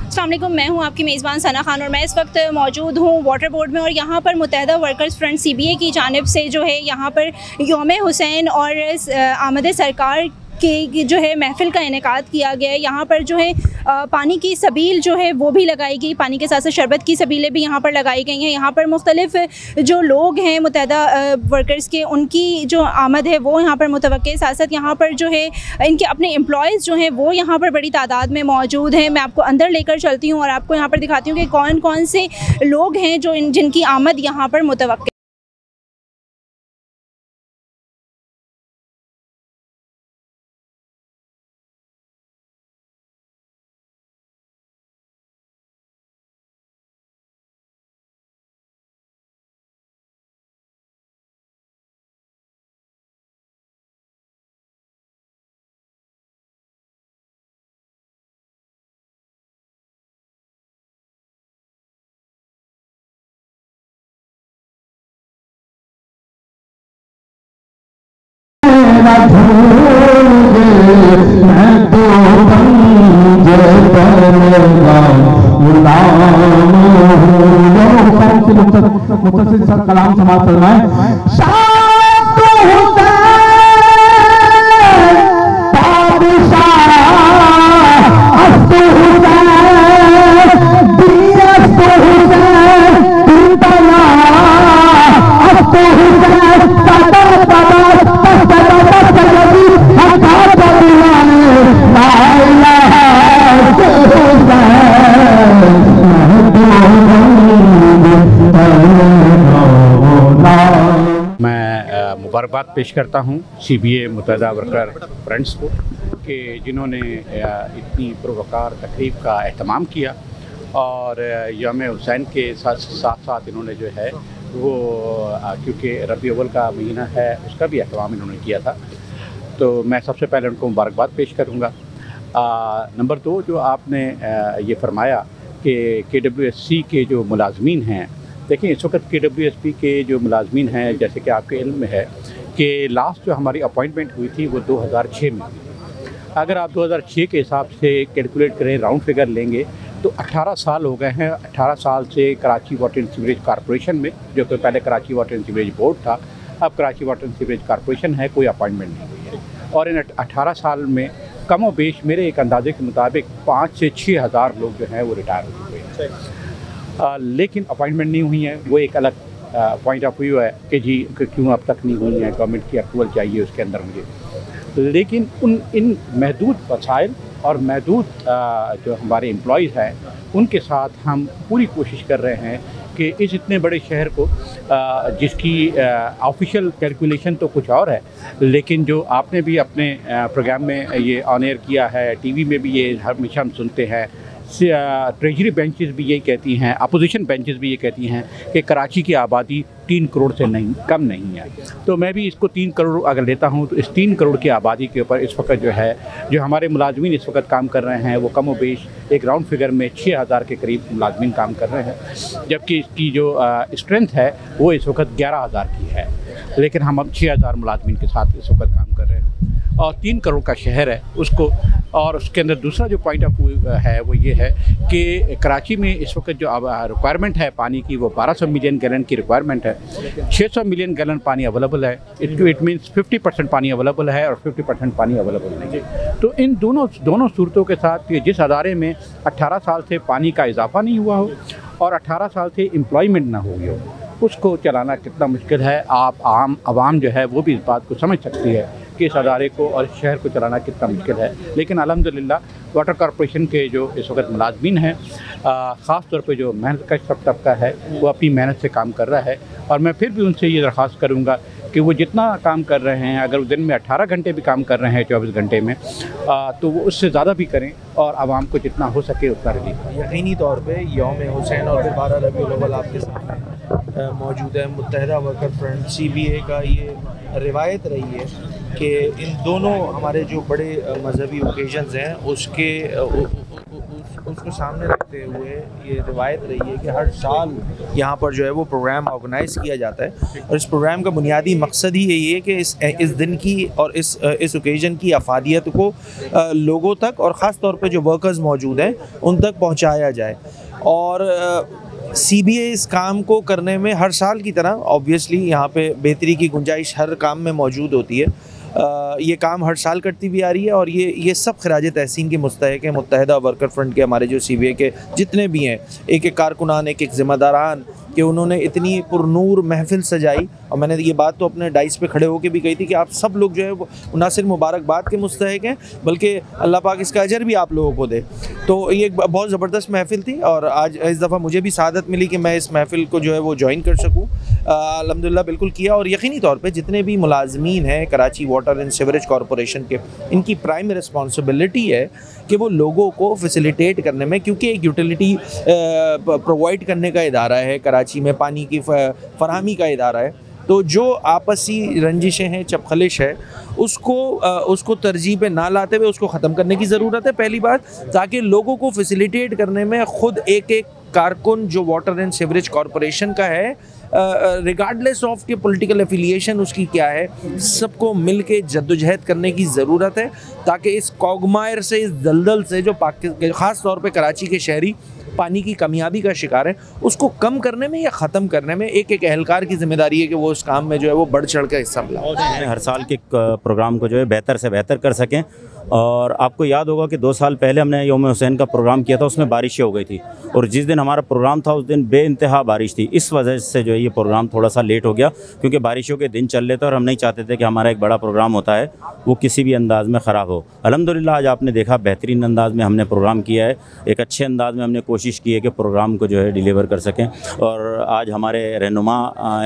अस्सलाम वालेकुम, मैं हूं आपकी मेज़बान सना खान और मैं इस वक्त मौजूद हूं वाटर बोर्ड में और यहाँ पर मुत्तहदा वर्कर्स फ्रंट CBA की जानिब से जो है यहाँ पर यौम हुसैन और आमद सरकार की जो है महफ़िल का इनेकाद किया गया है। यहाँ पर जो है पानी की सबील जो है वो भी लगाई गई, पानी के साथ साथ शरबत की सबीलें भी यहाँ पर लगाई गई हैं। यहाँ पर मुख्तलिफ़ जो लोग हैं मुत्तहदा वर्कर्स के, उनकी जो आमद है वो यहाँ पर मुतवक्के, साथ साथ यहाँ पर जो है इनके अपने एम्प्लॉयज़ जो हैं वो यहाँ पर बड़ी तादाद में मौजूद हैं। मैं आपको अंदर लेकर चलती हूँ और आपको यहाँ पर दिखाती हूँ कि कौन कौन से लोग हैं जो जिनकी आमद यहाँ पर मुतवक्के। कलाम समाप्त फरमाए। मुबारकबाद पेश करता हूँ CBA मुत्तहदा वर्कर फ्रेंड्स को कि जिन्होंने इतनी पुरवकार तकरीब का एहतमाम किया और यौम हुसैन के साथ साथ इन्होंने जो है वो क्योंकि रबी अव्वल का महीना है उसका भी एहतमाम इन्होंने किया था, तो मैं सबसे पहले उनको मुबारकबाद पेश करूँगा। नंबर 2, जो आपने ये फरमाया कि KWSC के जो मुलाजमीन हैं, देखिए इस वक्त KWSP के जो मुलाजमीन हैं, जैसे कि आपके इल्म में है कि लास्ट जो हमारी अपॉइंटमेंट हुई थी वो 2006 में हुई। अगर आप 2006 के हिसाब से कैलकुलेट करें, राउंड फिगर लेंगे तो 18 साल हो गए हैं। 18 साल से Karachi water and sewerage corporation में, जो कि पहले Karachi water and sewerage board था, अब Karachi water and sewerage corporation है, कोई अपॉइंटमेंट नहीं हुई है। और इन 18 साल में कम व बेश मेरे एक अंदाजे के मुताबिक 5 से 6 हज़ार लोग जो हैं वो रिटायर हो चुके हैं, लेकिन अपॉइंटमेंट नहीं हुई है। वो एक अलग पॉइंट ऑफ व्यू है कि जी क्यों अब तक नहीं हुई है, गवर्नमेंट की अप्रूवल चाहिए उसके अंदर मुझे। लेकिन इन महदूद वसाइल और महदूद जो हमारे एम्प्लॉयज़ हैं उनके साथ हम पूरी कोशिश कर रहे हैं कि इस इतने बड़े शहर को जिसकी ऑफिशियल कैलकुलेशन तो कुछ और है, लेकिन जो आपने भी अपने प्रोग्राम में ये ऑन एयर किया है, TV में भी ये हमेशा हम सुनते हैं, ट्रेजरी बेंचेस भी यही कहती हैं, अपोजिशन बेंचेस भी ये कहती हैं कि कराची की आबादी 3 करोड़ से कम नहीं है। तो मैं भी इसको 3 करोड़ अगर लेता हूँ तो इस 3 करोड़ की आबादी के ऊपर इस वक्त जो है जो हमारे मुलाजमीन इस वक्त काम कर रहे हैं वो कम व बेश एक राउंड फिगर में 6000 के करीब मुलाजमीन काम कर रहे हैं, जबकि इसकी जो स्ट्रेंथ है वो इस वक्त 11000 की है, लेकिन हम अब 6000 मुलाजमीन के साथ इस वक्त काम कर रहे हैं और 3 करोड़ का शहर है उसको। और उसके अंदर दूसरा जो पॉइंट ऑफ व्यू है वो ये है कि कराची में इस वक्त जो रिक्वायरमेंट है पानी की वो 1200 मिलियन गैलन की रिक्वायरमेंट है। 600 मिलियन गैलन पानी अवेलेबल है, इट मीन्स 50% पानी अवेलेबल है और 50% पानी अवेलेबल नहीं है। तो इन दोनों सूरतों के साथ जिस अदारे में 18 साल से पानी का इजाफा नहीं हुआ हो और 18 साल से एम्प्लॉयमेंट ना हुई हो, उसको चलाना कितना मुश्किल है। आप आवाम जो है वो भी इस बात को समझ सकती है कि इस अदारे को और इस शहर को चलाना कितना मुश्किल है। लेकिन अल्हम्दुलिल्लाह वाटर कॉरपोरेशन के जो इस वक्त मुलाजमीन हैं, ख़ास तौर पे जो मेहनत का सब तबका है वो अपनी मेहनत से काम कर रहा है। और मैं फिर भी उनसे ये दरख्वास्त करूँगा कि वो जितना काम कर रहे हैं, अगर दिन में 18 घंटे भी काम कर रहे हैं 24 घंटे में, तो वो उससे ज़्यादा भी करें और आवाम को जितना हो सके उतना रिलीफ। यकीनी तौर पे यौम हुसैन और 12 रबीउल अव्वल आपके सामने मौजूद है। मुत्तहदा वर्कर फ्रंट CBA का ये रिवायत रही है कि इन दोनों हमारे जो बड़े मजहबी ओकेजन्स हैं उसको सामने रखते हुए ये रिवायत रही है कि हर साल यहाँ पर जो है वो प्रोग्राम ऑर्गेनाइज़ किया जाता है, और इस प्रोग्राम का बुनियादी मकसद ही यही है कि इस दिन की और इस ओकेजन की अफादियत को लोगों तक और ख़ास तौर पे जो वर्कर्स मौजूद हैं उन तक पहुँचाया जाए। और CBA इस काम को करने में हर साल की तरह ऑब्वियसली यहाँ पे बेहतरी की गुंजाइश हर काम में मौजूद होती है। ये काम हर साल करती भी आ रही है, और ये सब खराज तहसीन के मुस्तहिक हैं। मुत्तहिदा वर्कर फ्रंट के हमारे जो CBA के जितने भी हैं, एक एक कारकुनान, एक एक ज़िम्मेदारान, कि उन्होंने इतनी पुरनूर महफिल सजाई। और मैंने ये बात तो अपने डाइस पे खड़े होकर भी कही थी कि आप सब लोग जो है वो ना सिर्फ मुबारकबाद के मुस्तहिक हैं, बल्कि अल्लाह पाक इसका अजर भी आप लोगों को दे। तो ये एक बहुत ज़बरदस्त महफिल थी, और आज इस दफ़ा मुझे भी सादत मिली कि मैं इस महफिल को जो है वो ज्वाइन कर सकूँ। अल्हम्दुलिल्लाह बिल्कुल किया। और यकीनी तौर पे जितने भी मुलाजमीन हैं Karachi water and sewerage corporation के, इनकी प्राइम रिस्पॉन्सिबिलिटी है कि वो लोगों को फैसिलिटेट करने में, क्योंकि एक यूटिलिटी प्रोवाइड करने का इदारा है कराची में, पानी की फराहमी का इदारा है, तो जो आपसी रंजिशें हैं, चपखलिश है, उसको तरजीह पे ना लाते हुए उसको ख़त्म करने की ज़रूरत है, पहली बात, ताकि लोगों को फैसिलिटेट करने में ख़ुद एक एक कारकुन जो वाटर एंड सीवरेज कॉरपोरेशन का है, रिगार्डलेस ऑफ के पॉलिटिकल एफिलिएशन उसकी क्या है, सबको मिल के जद्दोजहद करने की ज़रूरत है, ताकि इस कॉगमायर से, इस दलदल से जो ख़ास तौर पे कराची के शहरी पानी की कमियाबी का शिकार है, उसको कम करने में या ख़त्म करने में एक एक अहलकार की जिम्मेदारी है कि वो उस काम में जो है वो बढ़ चढ़ कर हिस्सा मिला। हर साल के प्रोग्राम को जो है बेहतर से बेहतर कर सकें। और आपको याद होगा कि 2 साल पहले हमने यौम हुसैन का प्रोग्राम किया था, उसमें बारिशें हो गई थी, और जिस दिन हमारा प्रोग्राम था उस दिन बेइंतहा बारिश थी। इस वजह से जो है ये प्रोग्राम थोड़ा सा लेट हो गया, क्योंकि बारिशों के दिन चल रहे थे और हम नहीं चाहते थे कि हमारा एक बड़ा प्रोग्राम होता है वो किसी भी अंदाज़ में ख़राब हो। अल्हम्दुलिल्लाह आज आपने देखा बेहतरीन अंदाज़ में हमने प्रोग्राम किया है, एक अच्छे अंदाज़ में हमने कोशिश की है कि प्रोग्राम को जो है डिलीवर कर सकें। और आज हमारे रहनुमा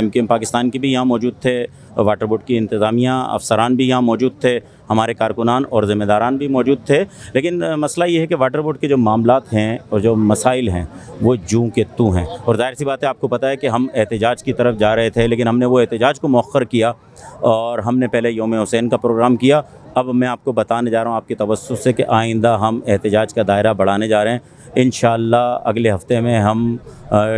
MKM पाकिस्तान की भी यहाँ मौजूद थे, वाटर बोर्ड की इंतज़ामिया अफसरान भी यहाँ मौजूद थे, हमारे कारकुनान और ज़िम्मेदारान भी मौजूद थे। लेकिन मसला ये है कि वाटर बोर्ड के जो मामलात हैं और जो मसाइल हैं वो जूं के तू हैं, और ज़ाहिर सी बात है आपको पता है कि हम एहतजाज की तरफ जा रहे थे, लेकिन हमने वो एहतजाज को मौखर किया और हमने पहले यौम हुसैन का प्रोग्राम किया। अब मैं आपको बताने जा रहा हूँ आपकी तवस्सुस से कि आइंदा हम एहतजाज का दायरा बढ़ाने जा रहे हैं। इंशाअल्लाह अगले हफ्ते में हम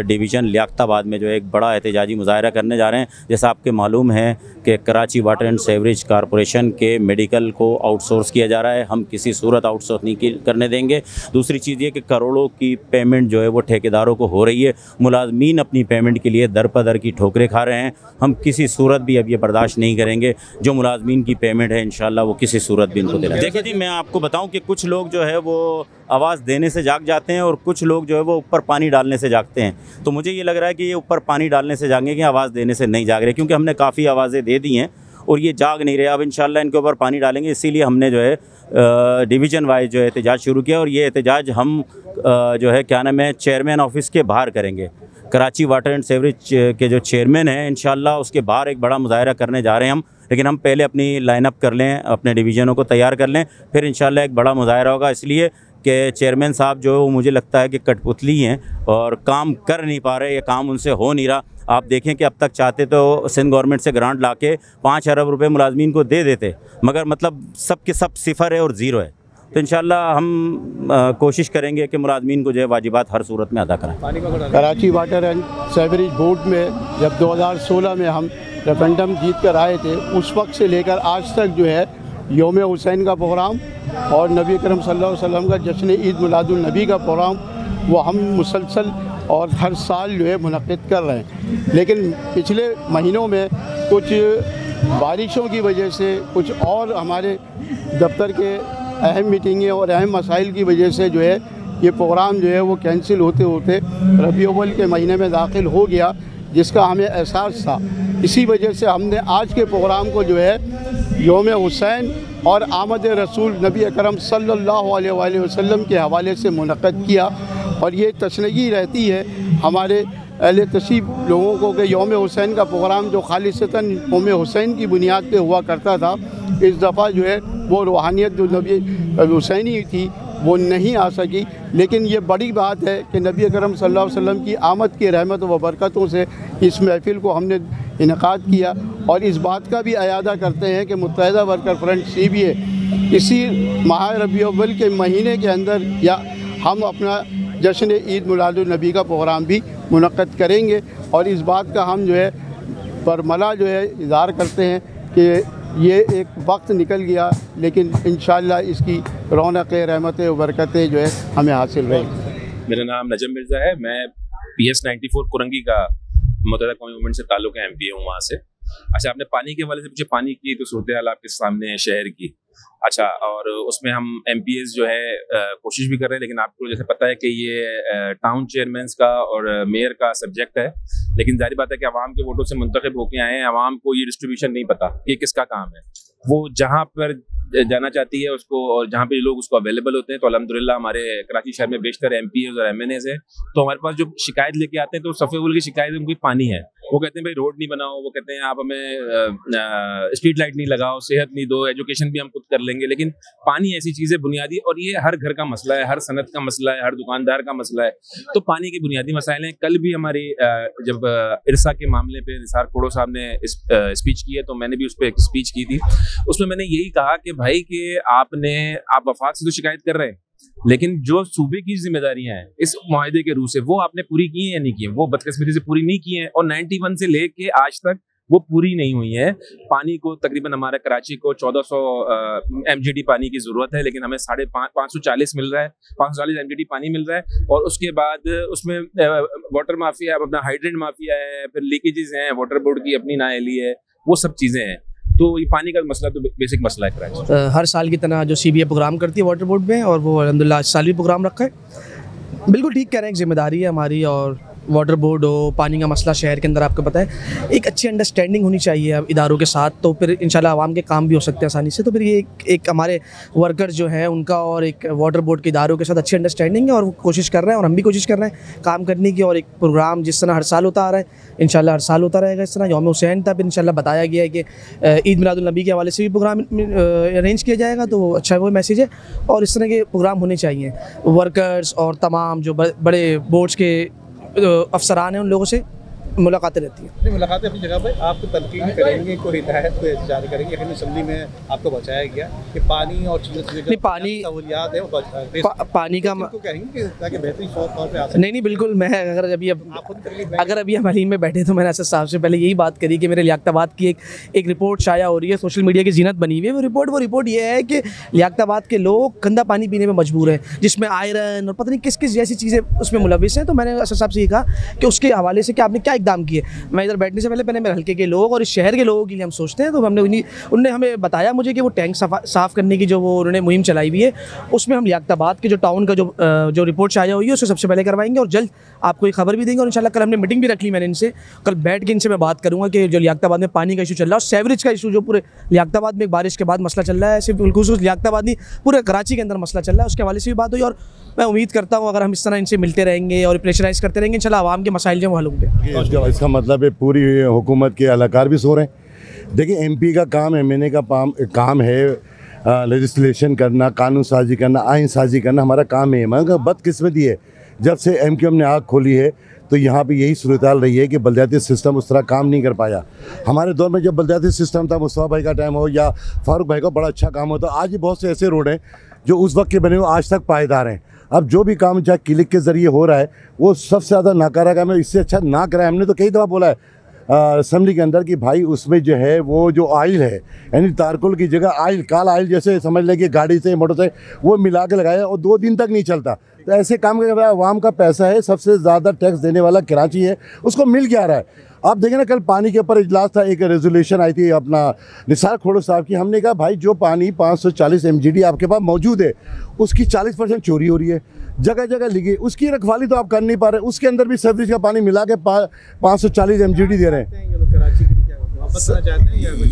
डिवीज़न लियाकताबाद में जो एक बड़ा एहतजाजी मुजाहरा करने जा रहे हैं। जैसा आपके मालूम है कि Karachi water and sewerage corporation के मेडिकल को आउटसोर्स किया जा रहा है, हम किसी सूरत आउटसोर्स नहीं करने देंगे। दूसरी चीज़ ये कि करोड़ों की पेमेंट जो है वो ठेकेदारों को हो रही है, मुलाजमीन अपनी पेमेंट के लिए दर पदर की ठोकरें खा रहे हैं। हम किसी सूरत भी अब ये बर्दाश्त नहीं करेंगे। जो मुलाजमीन की पेमेंट है इंशाअल्लाह वो किसी सूरत भी इनको देना। देखिए जी, मैं आपको बताऊँ कि कुछ लोग जो है वो आवाज़ देने से जाग जाते हैं और कुछ लोग जो है वो ऊपर पानी डालने से जागते हैं। तो मुझे ये लग रहा है कि ये ऊपर पानी डालने से जागेंगे, आवाज़ देने से नहीं जाग रहे, क्योंकि हमने काफ़ी आवाज़ें दे दी हैं और ये जाग नहीं रहे। अब इंशाअल्लाह इनके ऊपर पानी डालेंगे, इसीलिए हमने जो है डिवीज़न वाइज जो है एहतजाज शुरू किया। और ये एहतजाज हम जो है क्या नाम है चेयरमैन ऑफिस के बाहर करेंगे। कराची वाटर एंड सीवरेज के जो चेयरमैन हैं इंशाअल्लाह उसके बाहर एक बड़ा मुजाहरा करने जा रहे हैं हम, लेकिन हम पहले अपनी लाइनअप कर लें, अपने डिवीज़नों को तैयार कर लें, फिर इंशाअल्लाह एक बड़ा मुजाहरा होगा। इसलिए कि चेयरमैन साहब जो है वो मुझे लगता है कि कठपुतली हैं और काम कर नहीं पा रहे, ये काम उनसे हो नहीं रहा। आप देखें कि अब तक चाहते तो सिंध गवर्नमेंट से ग्रांट लाके 5 अरब रुपए मुलाजमीन को दे देते, मगर मतलब सब के सब सिफर है और ज़ीरो है। तो इंशाअल्लाह हम कोशिश करेंगे कि मुलाजमीन को जो है वाजिबात हर सूरत में अदा करें। Karachi water and sewerage board में जब 2016 में हम रेफरेंडम जीत कर आए थे, उस वक्त से लेकर आज तक जो है यौम हुसैन का प्रोग्राम और नबी करम सल्लल्लाहु अलैहि वसल्लम का जश्न ईद मिलादुन नबी का प्रोग्राम वो हम मुसलसल और हर साल जो है मुनक़्क़िद कर रहे हैं। लेकिन पिछले महीनों में कुछ बारिशों की वजह से, कुछ और हमारे दफ्तर के अहम मीटिंगें और अहम मसाइल की वजह से जो है ये प्रोग्राम जो है वो कैंसिल होते होते रबी अव्वल के महीने में दाखिल हो गया, जिसका हमें एहसास था। इसी वजह से हमने आज के प्रोग्राम को जो है यौम हुसैन और आमद रसूल नबी अकरम सल्लल्लाहु अलैहि वसल्लम के हवाले से मुनक़्क़िद किया। और ये तशनगी रहती है हमारे अहले तशरीफ़ लोगों को कि यौम हुसैन का प्रोग्राम जो खालिसतन यौम हुसैन की बुनियाद पे हुआ करता था, इस दफ़ा जो है वो रूहानियत जो नबी हुसैनी थी वो नहीं आ सकी। लेकिन ये बड़ी बात है कि नबी अकरम सल्लल्लाहु अलैहि वसल्लम की आमद की रहमत व बरकतों से इस महफ़िल को हमने इनेकाद किया। और इस बात का भी अयादा करते हैं कि मुत्तहिदा वर्कर फ्रंट CBA इसी माह रबी अव्वल के महीने के अंदर या हम अपना जश्न ईद मिलादुन नबी का प्रोग्राम भी मुनक्कद करेंगे। और इस बात का हम जो है बरमला जो है इज़हार करते हैं कि ये एक वक्त निकल गया, लेकिन इंशाअल्लाह इसकी रौनक़ें, रहमतें और बरकतें जो है हमें हासिल रहेंगी। मेरा नाम नजम मिर्ज़ा है, मैं PS 94 कुरंगी का मुतहदा कौमी मूवमेंट से ताल्लुक़ है, MP हूँ वहाँ से। अच्छा, आपने पानी के हवाले से मुझे पानी की तो सूरत हाल आपके सामने है शहर की। अच्छा, और उसमें हम MPs जो है कोशिश भी कर रहे हैं, लेकिन आपको जैसे पता है कि ये टाउन चेयरमैन्स का और मेयर का सब्जेक्ट है, लेकिन जाहिर बात है कि अवाम के वोटों से मुंतखब होके आए हैं। अवाम को ये डिस्ट्रीब्यूशन नहीं पता ये किसका काम है। वो जहाँ पर जाना चाहती है उसको, और जहाँ पे लोग उसको अवेलेबल होते हैं, तो अल्हम्दुलिल्लाह हमारे कराची शहर में बेशतर MPs और MNAs है। तो हमारे पास जो शिकायत लेके आते हैं तो सफ़ेउल की शिकायत उनकी पानी है। वो कहते हैं भाई रोड नहीं बनाओ, वो कहते हैं आप हमें स्ट्रीट लाइट नहीं लगाओ, सेहत नहीं दो, एजुकेशन भी हम खुद कर लेंगे, लेकिन पानी ऐसी चीज़ है बुनियादी, और ये हर घर का मसला है, हर सनत का मसला है, हर दुकानदार का मसला है। तो पानी के बुनियादी मसाइल हैं। कल भी हमारी जब इरसा के मामले पे निसार खोड़ो साहब ने स्पीच की है, तो मैंने भी उस पर एक स्पीच की थी। उसमें मैंने यही कहा कि भाई कि आप वफाक से तो शिकायत कर रहे हैं, लेकिन जो सूबे की जिम्मेदारियां हैं इस मुआहदे के रूह से, वो आपने पूरी की हैं या नहीं की हैं? वो बदकिस्मती से पूरी नहीं की हैं, और 91 से लेके आज तक वो पूरी नहीं हुई है। पानी को तकरीबन हमारे कराची को 1400 MGD पानी की ज़रूरत है, लेकिन हमें 540 मिल रहा है, 540 MGD पानी मिल रहा है। और उसके बाद उसमें वाटर माफिया, अपना हाइड्रेंट माफिया है, फिर लीकेजेस हैं, वाटर बोर्ड की अपनी नाअहली है, वो सब चीज़ें हैं। तो ये पानी का मसला तो बेसिक मसला है कराची। हर साल की तरह जो CBA प्रोग्राम करती है वाटर बोर्ड में, और वो अल्हम्दुलिल्लाह इस साल भी प्रोग्राम रखा है। बिल्कुल ठीक कह रहे हैं, एक जिम्मेदारी है हमारी। और वाटर बोर्ड हो, पानी का मसला शहर के अंदर आपको पता है, एक अच्छी अंडरस्टैंडिंग होनी चाहिए अब इदारों के साथ, तो फिर इंशाल्लाह आवाम के काम भी हो सकते हैं आसानी से। तो फिर ये एक हमारे वर्कर्स जो हैं उनका और एक वाटर बोर्ड के इदारों के साथ अच्छी अंडरस्टैंडिंग है, और वो कोशिश कर रहे हैं, और हम भी कोशिश कर रहे हैं काम करने की। और एक प्रोग्राम जिस तरह हर साल होता आ रहा है, इंशाल्लाह हर साल होता रहेगा इस तरह। यौम हुसैन था, फिर इंशाल्लाह बताया गया है कि ईद मिलादुन नबी के हवाले से भी प्रोग्राम अरेंज किया जाएगा, तो अच्छा वो मैसेज है। और इस तरह के प्रोग्राम होने चाहिए। वर्कर्स और तमाम जो बड़े बोर्ड्स के अफसरान हैं, उन लोगों से मुलाकातें रहती हैं। नहीं, मुलाकातें अपनी जगह पर आपको तनकीद करेंगे, कोई हिदायत को जारी करेंगे। लेकिन असम्बली में आपको बचाया गया कि पानी और चीज़ें नहीं, पानी सहूलियात है, पानी का कहेंगे कि ताकि बेहतरी तौर पे आ सके। नहीं, बिल्कुल। मैं अगर अभी हम हलीम में बैठे तो मैंने असद साहब से पहले यही बात करी कि मेरे लियाकताबाद की एक रिपोर्ट शाया हो रही है, सोशल मीडिया की जीनत बनी हुई है। वो रिपोर्ट ये है कि लियाकताबाद के लोग गंदा पानी पीने में मजबूर हैं, जिसमें आयरन और पता नहीं किस किस जैसी चीज़ें उसमें मुलविस हैं। तो मैंने असद साहब से ये कहा कि उसके हवाले से कि आपने क्या इकदाम किए। मैं इधर बैठने से पहले मेरे हल्के के लोग और इस शहर के लोगों के लिए हम सोचते हैं, तो हमने उन्होंने हमें बताया मुझे कि वो टैंक साफ़ करने की जो वो उन्होंने मुहिम चलाई हुई है, उसमें हम लियाकताबाद के जो टाउन का जो रिपोर्ट शाया हुई है उससे सबसे पहले करवाएंगे, और जल्द आपको ये खबर भी देंगे। और इंशाल्लाह कल हमने मीटिंग भी रख ली, मैंने इनसे कल बैठ के इनसे मैं बात करूँगा कि जो लियाकताबाद में पानी का इशू चल रहा है और सेवरेज का इशू जो पूरे लियाकताबाद में बारिश के बाद मसला चल रहा है, सिर्फ बिल्कुल लियाकताबाद नहीं पूरे कराची के अंदर मसला चल रहा है, उसके हवाले से भी बात हुई। और मैं उम्मीद करता हूँ अगर हम इस तरह इनसे मिलते रहेंगे और प्रेशराइज़ करते रहेंगे, इंशाल्लाह आवाम के मसाइल जो हल होंगे। इसका मतलब है पूरी हुकूमत के अहलकार भी सो रहे हैं। देखिए, MP का काम, MNA का काम है लेजिस्लेशन करना, कानून साजी करना, आइन साजी करना, हमारा काम है। मगर बदकिस्मती है, जब से MQM ने आँख खोली है तो यहाँ पे यही सूरत हाल रही है कि बलदियाती सिस्टम उस तरह काम नहीं कर पाया। हमारे दौर में जब बलदियाती सिस्टम था, मुस्तफा भाई का टाइम हो या फारूक भाई का, बड़ा अच्छा काम होता। आज भी बहुत से ऐसे रोड हैं जो उस वक्त के बने हुए आज तक पायदार हैं। अब जो भी काम चाहे क्लिक के ज़रिए हो रहा है, वो सबसे ज़्यादा नाकारा काम है। इससे अच्छा ना कराए। हमने तो कई दफ़ा बोला है असेंबली के अंदर कि भाई उसमें जो है वो जो ऑयल है, यानी तारकोल की जगह ऑयल, काला ऑयल जैसे समझ लें कि गाड़ी से मोटर से वो मिला के लगाया और 2 दिन तक नहीं चलता। तो ऐसे काम करने वाला अवाम का पैसा है, सबसे ज़्यादा टैक्स देने वाला कराची है, उसको मिल क्या रहा है। आप देखें ना, कल पानी के ऊपर इजलास था, एक रेजोल्यूशन आई थी अपना निसार खोड़ो साहब की। हमने कहा भाई जो पानी 540 MGD आपके पास मौजूद है, उसकी 40% चोरी हो रही है, जगह जगह लिखी, उसकी रखवाली तो आप कर नहीं पा रहे। उसके अंदर भी सर्विस का पानी मिला के 540 MGD दे रहे हैं।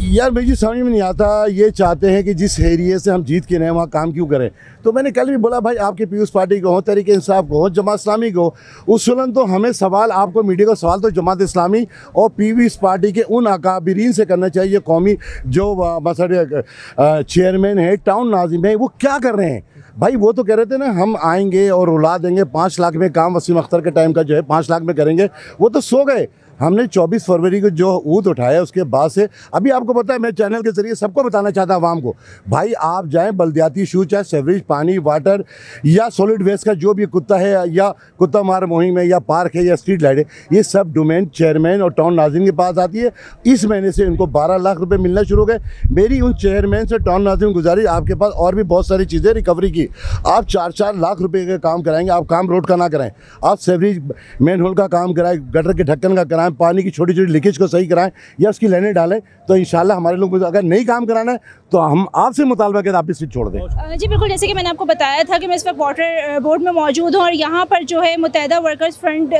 यार भाई जी समझ में नहीं आता। ये चाहते हैं कि जिस एरिए से हम जीत के रहे वहाँ काम क्यों करें। तो मैंने कल भी बोला भाई, आपके पीयूष पार्टी को हो, तहरीक इंसाफ को हो, जमात इस्लामी को, उसूलन तो हमें सवाल, आपको मीडिया का सवाल तो जमात इस्लामी और पीयूष पार्टी के उन अकाबिरीन से करना चाहिए, कौमी जो मसला चेयरमैन है, टाउन नाजिम है, वो क्या कर रहे हैं भाई। वो तो कह रहे थे ना हम आएंगे और रुला देंगे, 5 लाख में काम, वसीम अख्तर के टाइम का जो है 5 लाख में करेंगे, वो तो सो गए। हमने 24 फरवरी को जो ऊद उठाया उसके बाद से अभी आपको पता है, मैं चैनल के जरिए सबको बताना चाहता हूँ आवाम को, भाई आप जाएं बल्दियाती इशू, चाहे सेवरेज पानी, वाटर या सॉलिड वेस्ट का जो भी कुत्ता है या कुत्ता मार मुहिम है या पार्क है या स्ट्रीट लाइट है, ये सब डोमेन चेयरमैन और टाउन नाज़रीन के पास आती है। इस महीने से इनको 12 लाख रुपए मिलना शुरू हो गए। मेरी उन चेयरमैन से टाउन नाज़रीन गुजारिश, आपके पास और भी बहुत सारी चीज़ें रिकवरी की, आप 4-4 लाख रुपए का काम कराएंगे, आप काम रोड का ना कराएं, आप सेवरेज मेन होल का काम कराएं, गटर के ढक्कन का कराएं, पानी की छोटी छोटी लीकेज को सही कराएं या उसकी लाइनें डालें, तो इंशाल्लाह हमारे लोग अगर नहीं काम कराना है तो हम आपसे मुतालबा के आप इस सीट छोड़ दें। जी बिल्कुल, जैसे कि मैंने आपको बताया था कि मैं इस वक्त वाटर बोर्ड में मौजूद हूँ और यहाँ पर जो है मुत्तहिदा वर्कर्स फ्रंट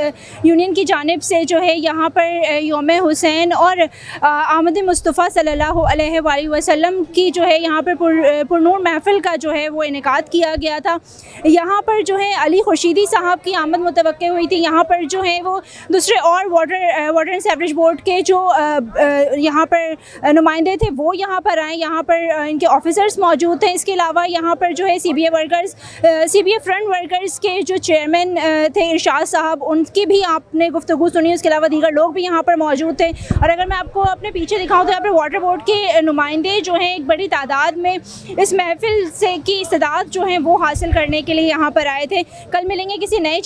यूनियन की जानिब से जो है यहाँ पर यौम हुसैन और आमद मुस्तफ़ा सल्लल्लाहु अलैहि वसल्लम की जो है यहाँ पर पुरनूर महफिल का जो है वो इनेकाद किया गया था। यहाँ पर जो है अली खुर्शीदी साहब की आमद मुतवक्के हुई थी। यहाँ पर जो है वो दूसरे और वाटर एंड सीवरेज बोर्ड के जो यहाँ पर नुमाइंदे थे वो यहाँ पर आए, यहाँ पर इनके ऑफिसर्स मौजूद थे। इसके अलावा यहाँ पर जो है सीबीए फ्रंट वर्कर्स के जो चेयरमैन थे इरशाद साहब, उनकी भी आपने गुफ्तगू सुनी। उसके अलावा दीगर लोग भी यहाँ पर मौजूद थे। और अगर मैं आपको अपने पीछे दिखाऊँ तो यहाँ पर वाटर बोर्ड के नुमाइंदे जो हैं एक बड़ी तादाद में इस महफिल से की इस्तेदाद जो है वो हासिल करने के लिए यहाँ पर आए थे। कल मिलेंगे किसी नए